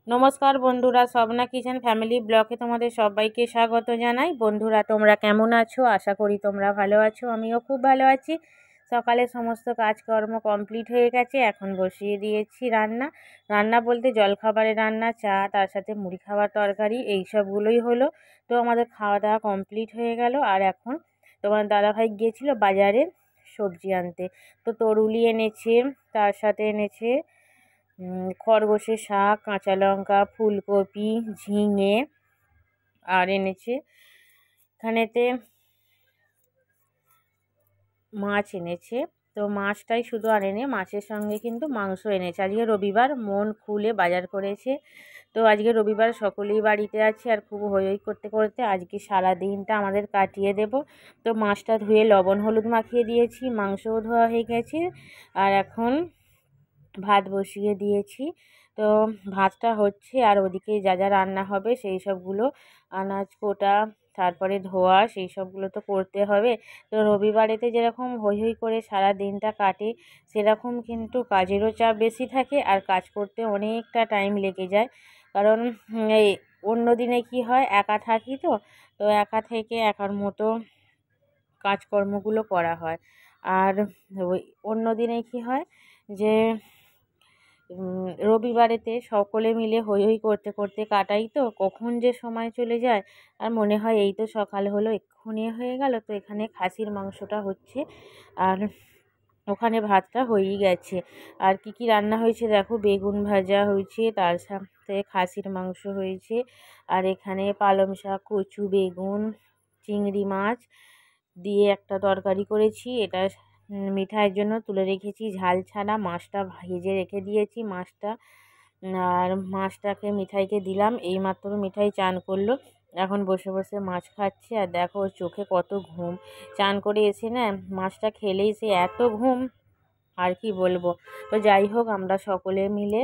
নমস্কার বন্ধুরা, Swapna kitchen family ব্লগে তোমাদের সবাইকে স্বাগত জানাই। বন্ধুরা, তোমরা কেমন আছো? আশা করি তোমরা ভালো আছো। আমিও খুব ভালো আছি। সকালে সমস্ত কাজকর্ম কমপ্লিট হয়ে গেছে। এখন বসিয়ে দিয়েছি রান্না। রান্না বলতে জলখাবারের রান্না, চা, তার সাথে মুড়ি খাবার তরকারি, এই সবগুলোই হলো। তো আমাদের খাওয়া দাওয়া কমপ্লিট হয়ে গেল। আর এখন তোমার দাদাভাই গিয়েছিল বাজারে সবজি আনতে। তো তরুলি এনেছে, তার সাথে এনেছে খরগোশের শাক, কাঁচা লঙ্কা, ফুলকপি, ঝিঙে, আর এনেছে এখানেতে মাছ এনেছে। তো মাছটাই শুধু আনেনি, মাছের সঙ্গে কিন্তু মাংস এনেছে। আজকে রবিবার, মন খুলে বাজার করেছে। তো আজকে রবিবার সকলেই বাড়িতে আছে, আর খুব হই হই করতে করতে আজকে সারা দিনটা আমাদের কাটিয়ে দেব। তো মাছটা ধুয়ে লবণ হলুদ মাখিয়ে দিয়েছি, মাংসও ধোয়া হয়ে গেছে। আর এখন ভাত বসিয়ে দিয়েছি। তো ভাতটা হচ্ছে, আর ওদিকে যা যা রান্না হবে সেই সবগুলো আনাজ কোটা, তারপরে ধোয়া, সেই সবগুলো তো করতে হবে। তো রবিবারেতে যেরকম হই হই করে সারা দিনটা কাটে, সেরকম কিন্তু কাজেরও চাপ বেশি থাকে, আর কাজ করতে অনেকটা টাইম লেগে যায়। কারণ এই অন্য দিনে কি হয়, একা থাকি, তো একা থেকে একার মতো কাজকর্মগুলো করা হয়। আর ওই অন্য দিনে কি হয় যে রবিবারেতে সকলে মিলে হই হই করতে করতে কাটাই, তো কখন যে সময় চলে যায় আর মনে হয় এই তো সকাল হলো, এক্ষুনি হয়ে গেল। তো এখানে খাসির মাংসটা হচ্ছে, আর ওখানে ভাতটা হয়েই গেছে। আর কি কি রান্না হয়েছে দেখো, বেগুন ভাজা হয়েছে, তার সাথে খাসির মাংস হয়েছে, আর এখানে পালং শাক, কচু, বেগুন, চিংড়ি মাছ দিয়ে একটা তরকারি করেছি। এটা মিঠাইয়ের জন্য তুলে রেখেছি ঝাল ছাড়া। মাছটা ভেজে রেখে দিয়েছি, মাছটা আর মাছটাকে মিঠাইকে দিলাম। এইমাত্র মিঠাই চান করলো, এখন বসে বসে মাছ খাচ্ছে। আর দেখো ওর চোখে কত ঘুম, চান করে এসে না মাছটা খেলেই সে এত ঘুম, আর কি বলবো। তো যাই হোক, আমরা সকলে মিলে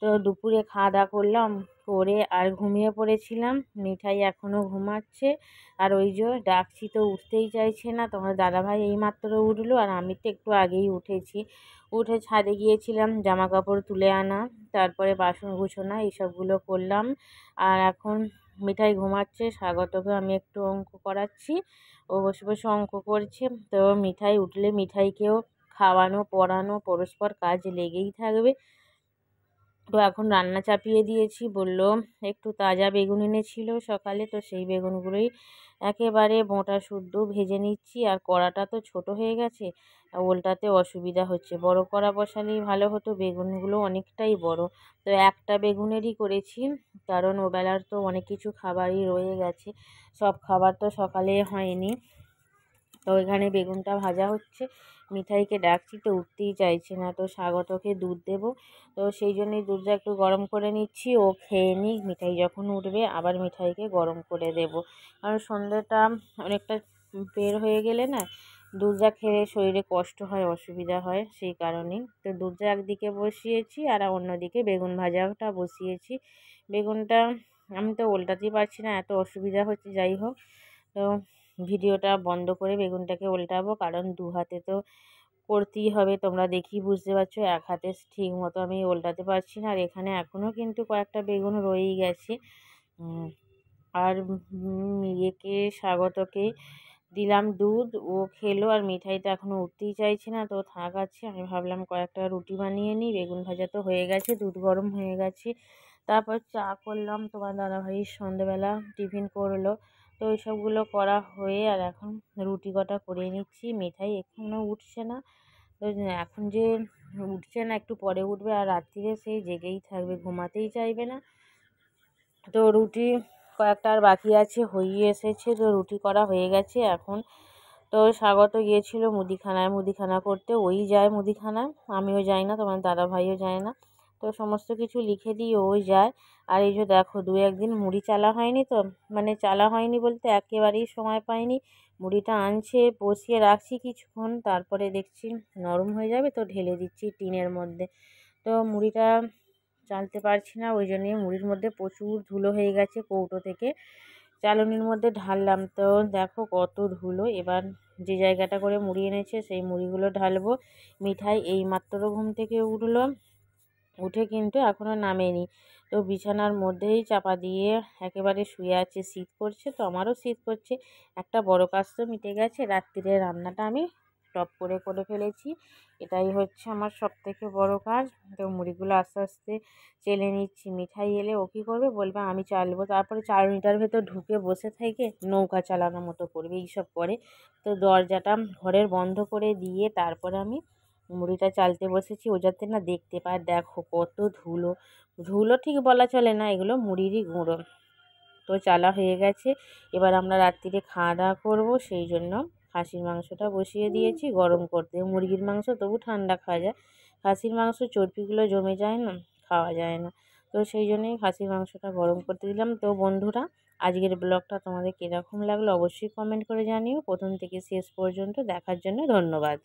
তো দুপুরে খাওয়া দাওয়া করলাম, করে আর ঘুমিয়ে পড়েছিলাম। মিঠাই এখনও ঘুমাচ্ছে, আর ওই যে ডাকছি তো উঠতেই চাইছে না। তোমার দাদাভাই এইমাত্র উঠলো, আর আমি তো একটু আগেই উঠেছি। উঠে ছাদে গিয়েছিলাম জামা কাপড় তুলে আনা, তারপরে বাসন গুছোনা, এইসবগুলো করলাম। আর এখন মিঠাই ঘুমাচ্ছে, স্বাগতকে আমি একটু অঙ্ক করাচ্ছি, ও বসে বসে অঙ্ক করছে। তো মিঠাই উঠলে মিঠাইকেও খাওয়ানো, পড়ানো, পরস্পর কাজ লেগেই থাকবে। তো এখন রান্না চাপিয়ে দিয়েছি। বললো একটু তাজা বেগুন এনেছিল সকালে, তো সেই বেগুনগুলোই একেবারে বোঁটা শুদ্ধ ভেজে নিচ্ছি। আর কড়াটা তো ছোট হয়ে গেছে, ওলটাতে অসুবিধা হচ্ছে। বড় কড়া বসালেই ভালো হতো, বেগুনগুলো অনেকটাই বড়। তো একটা বেগুনেরই করেছি, কারণ ওবেলার তো অনেক কিছু খাবারই রয়ে গেছে, সব খাবার তো সকালে হয়নি। তো এখানে বেগুনটা ভাজা হচ্ছে, মিঠাইকে ডাকছি তো উঠতেই চাইছে না। তো স্বাগতকে দুধ দেবো, তো সেই জন্যই দুধটা একটু গরম করে নিচ্ছি, ও খেয়ে নিক, মিঠাই যখন উঠবে আবার মিঠাইকে গরম করে দেব। কারণ সন্ধ্যাটা অনেকটা বের হয়ে গেলে না দুধটা খেলে শরীরে কষ্ট হয়, অসুবিধা হয়, সেই কারণেই। তো দুধটা একদিকে বসিয়েছি, আর অন্যদিকে বেগুন ভাজাটা বসিয়েছি। বেগুনটা আমি তো উল্টাতেই পারছি না, এত অসুবিধা হচ্ছে। যাই হোক, তো ভিডিওটা বন্ধ করে বেগুনটাকে উল্টাবো, কারণ দু হাতে তো করতেই হবে। তোমরা দেখেই বুঝতে পারছো, এক হাতে ঠিক মতো আমি উল্টাতে পারছি না। আর এখানে এখনও কিন্তু কয়েকটা বেগুন রয়েই গেছে। আর ইয়েকে স্বাগতকে দিলাম দুধ, ও খেলো। আর মিঠাইটা এখনও উঠতেই চাইছে না, তো থাক আছে। আমি ভাবলাম কয়েকটা রুটি বানিয়ে নিই, বেগুন ভাজা তো হয়ে গেছে, দুধ গরম হয়ে গেছে। তারপর চা করলাম, তোমার দাদাভাই সন্ধেবেলা টিফিন করলো। তো ওই সবগুলো করা হয়ে আর এখন রুটি কটা করে নিচ্ছি। মিঠাই এখনও উঠছে না, তো এখন যে উঠছে না, একটু পরে উঠবে, আর রাত্রিরে সেই জেগেই থাকবে, ঘুমাতেই চাইবে না। তো রুটি কয়েকটা আর বাকি আছে, হয়ে এসেছে, তো রুটি করা হয়ে গেছে এখন। তো স্বাগত গিয়েছিল মুদিখানা করতে, ওই যায় মুদিখানা, আমিও যাই না, তোমার দাদাভাইও যায় না। তো সমস্ত কিছু লিখে দিয়ে ওই যায়। আর এই যে দেখো, দু একদিন মুড়ি চালা হয়নি, তো মানে চালা হয়নি বলতে একেবারেই সময় পাইনি। মুড়িটা আনছে, বসিয়ে রাখছি কিছুক্ষণ, তারপরে দেখছি নরম হয়ে যাবে, তো ঢেলে দিচ্ছি টিনের মধ্যে। তো মুড়িটা চালতে পারছি না, ওই জন্যই মুড়ির মধ্যে প্রচুর ধুলো হয়ে গেছে। কৌটো থেকে চালনির মধ্যে ঢাললাম, তো দেখো কত ধুলো। এবার যে জায়গাটা করে মুড়ি এনেছে সেই মুড়িগুলো ঢালবো। মিঠাই এইমাত্র ঘুম থেকে উঠলো, উঠে কিন্তু এখনও নামেনি। তো বিছানার মধ্যেই চাপা দিয়ে একেবারে শুয়ে আছে। শীত করছে তো, আমারও শীত করছে। একটা বড় কাজ তো মিটে গেছে, রাত্রিরে রান্নাটা আমি টপ করে ফেলেছি। এটাই হচ্ছে আমার সবথেকে বড় কাজ। তো মুড়িগুলো আস্তে আস্তে চেলে নিচ্ছি। মিঠাই এলে ও কী করবে, বলবে আমি চালবো, তারপরে চালনিটার ভেতর ঢুকে বসে থেকে নৌকা চালানোর মতো করবে, এইসব করে। তো দরজাটা ঘরের বন্ধ করে দিয়ে তারপরে আমি মুড়িটা চালতে বসেছি, ও যাতে না দেখতে পায়। দেখো কত ধুলো, ধুলো ঠিক বলা চলে না, এগুলো মুড়িরই গুঁড়ো। তো চালা হয়ে গেছে, এবার আমরা রাত্রিরে খাওয়া দাওয়া করবো। সেই জন্য খাসির মাংসটা বসিয়ে দিয়েছি গরম করতে। মুরগির মাংস তবু ঠান্ডা খাওয়া যায়, খাসির মাংস চর্বিগুলো জমে যায় না, খাওয়া যায় না। তো সেই জন্যই খাসির মাংসটা গরম করতে দিলাম। তো বন্ধুরা, আজকের ব্লগটা তোমাদের কীরকম লাগলো অবশ্যই কমেন্ট করে জানিও। প্রথম থেকে শেষ পর্যন্ত দেখার জন্য ধন্যবাদ।